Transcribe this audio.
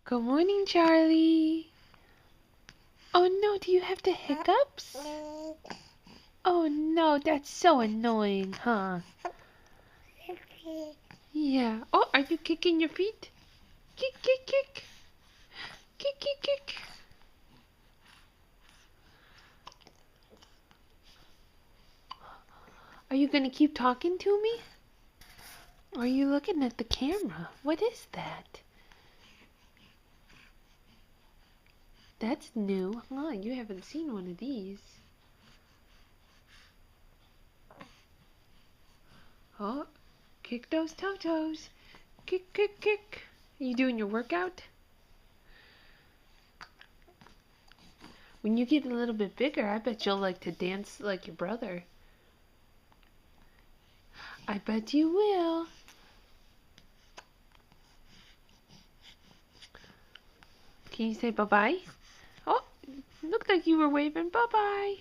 Good morning, Charlie. Oh no, do you have the hiccups? Oh no, that's so annoying, huh? Yeah. Oh, are you kicking your feet? Kick, kick, kick. Kick, kick, kick. Are you gonna keep talking to me? Or are you looking at the camera? What is that? That's new, huh? You haven't seen one of these. Oh, kick those toe-toes. Kick, kick, kick. Are you doing your workout? When you get a little bit bigger, I bet you'll like to dance like your brother. I bet you will. Can you say bye-bye? Oh, looked like you were waving bye-bye.